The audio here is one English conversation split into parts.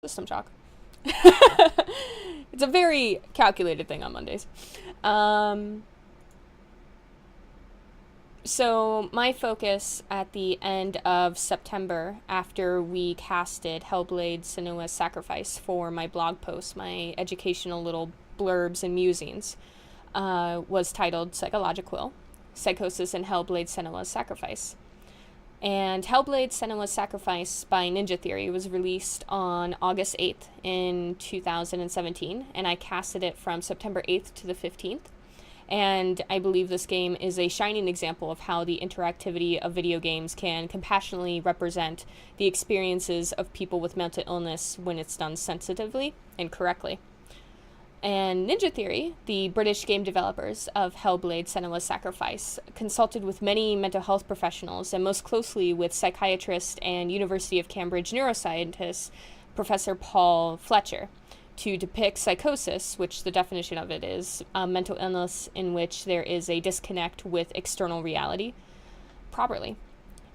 System shock. It's a very calculated thing on Mondays. So my focus at the end of September, after we casted Hellblade Senua's Sacrifice for my blog post, my educational little blurbs and musings, was titled PsychologiQuil, Psychosis and Hellblade Senua's Sacrifice. And Hellblade Senua's Sacrifice by Ninja Theory was released on August 8th in 2017, and I casted it from September 8th to the 15th. And I believe this game is a shining example of how the interactivity of video games can compassionately represent the experiences of people with mental illness when it's done sensitively and correctly. And Ninja Theory, the British game developers of Hellblade Senua's Sacrifice, consulted with many mental health professionals, and most closely with psychiatrist and University of Cambridge neuroscientist Professor Paul Fletcher, to depict psychosis, which the definition of it is a mental illness in which there is a disconnect with external reality, properly.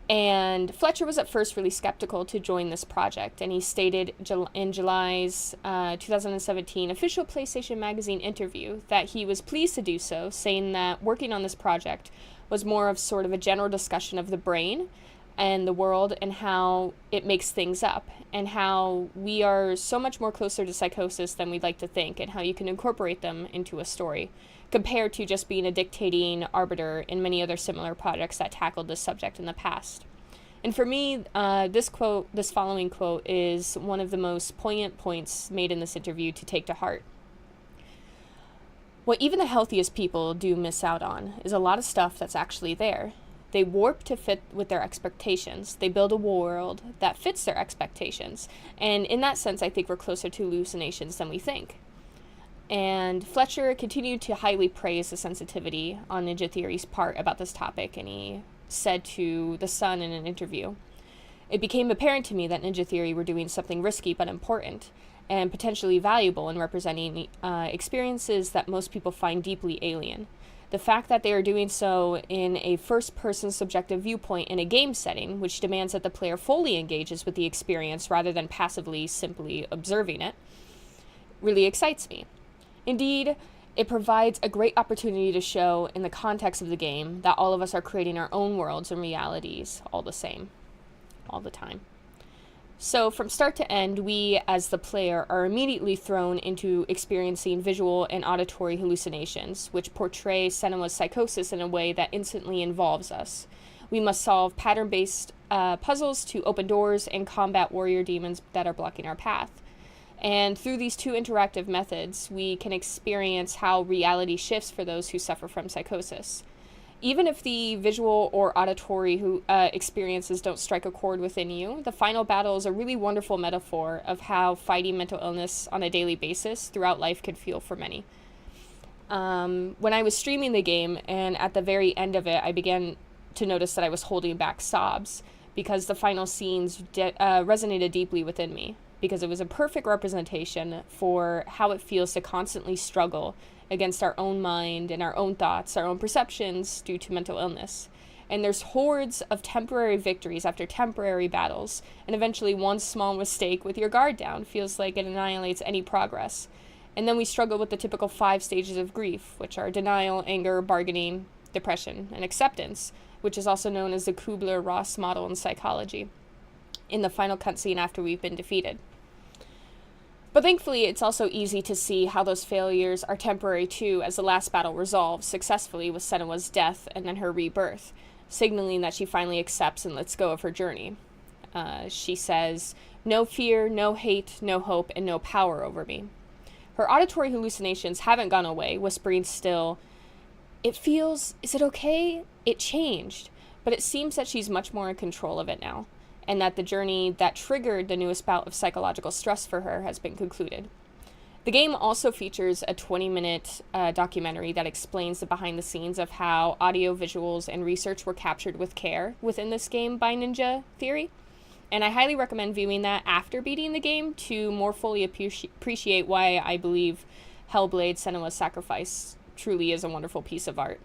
And Fletcher was at first really skeptical to join this project, and he stated in July's 2017 official PlayStation Magazine interview that he was pleased to do so, saying that working on this project was more of sort of a general discussion of the brain and the world and how it makes things up, and how we are so much more closer to psychosis than we'd like to think, and how you can incorporate them into a story, compared to just being a dictating arbiter in many other similar projects that tackled this subject in the past. And for me, this following quote is one of the most poignant points made in this interview to take to heart. What even the healthiest people do miss out on is a lot of stuff that's actually there. They warp to fit with their expectations. They build a world that fits their expectations. And in that sense, I think we're closer to hallucinations than we think. And Fletcher continued to highly praise the sensitivity on Ninja Theory's part about this topic, and he said to The Sun in an interview, "It became apparent to me that Ninja Theory were doing something risky but important, and potentially valuable in representing experiences that most people find deeply alien. The fact that they are doing so in a first-person subjective viewpoint in a game setting, which demands that the player fully engages with the experience rather than passively simply observing it, really excites me. Indeed, it provides a great opportunity to show, in the context of the game, that all of us are creating our own worlds and realities all the same, all the time." So from start to end, we, as the player, are immediately thrown into experiencing visual and auditory hallucinations, which portray Senua's psychosis in a way that instantly involves us. We must solve pattern-based puzzles to open doors and combat warrior demons that are blocking our path. And through these two interactive methods, we can experience how reality shifts for those who suffer from psychosis. Even if the visual or auditory experiences don't strike a chord within you, the final battle is a really wonderful metaphor of how fighting mental illness on a daily basis throughout life can feel for many. When I was streaming the game, and at the very end of it, I began to notice that I was holding back sobs, because the final scenes resonated deeply within me, because it was a perfect representation for how it feels to constantly struggle against our own mind and our own thoughts, our own perceptions due to mental illness. And there's hordes of temporary victories after temporary battles, and eventually one small mistake with your guard down feels like it annihilates any progress. And then we struggle with the typical 5 stages of grief, which are denial, anger, bargaining, depression, and acceptance, which is also known as the Kubler-Ross model in psychology, in the final cutscene after we've been defeated. But thankfully, it's also easy to see how those failures are temporary too, as the last battle resolves successfully with Senua's death and then her rebirth, signaling that she finally accepts and lets go of her journey. She says, "No fear, no hate, no hope, and no power over me." Her auditory hallucinations haven't gone away, whispering still, "It feels, is it okay? It changed." But it seems that she's much more in control of it now, and that the journey that triggered the newest bout of psychological stress for her has been concluded. The game also features a 20-minute documentary that explains the behind-the-scenes of how audio, visuals, and research were captured with care within this game by Ninja Theory, and I highly recommend viewing that after beating the game to more fully appreciate why I believe Hellblade Senua's Sacrifice truly is a wonderful piece of art.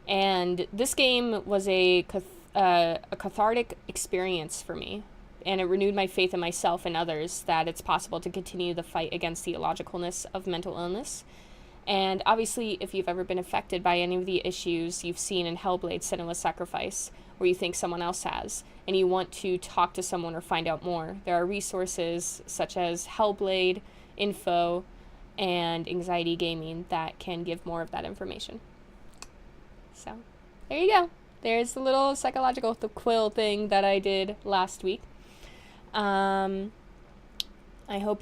And this game was a cathartic experience for me. and it renewed my faith in myself and others that it's possible to continue the fight against the illogicalness of mental illness. And obviously, if you've ever been affected by any of the issues you've seen in Hellblade, Senua's Sacrifice, or you think someone else has, and you want to talk to someone or find out more, there are resources such as Hellblade, Info, and Anxiety Gaming that can give more of that information. So, there you go. There's the little PsychologiQuil thing that I did last week. I hope you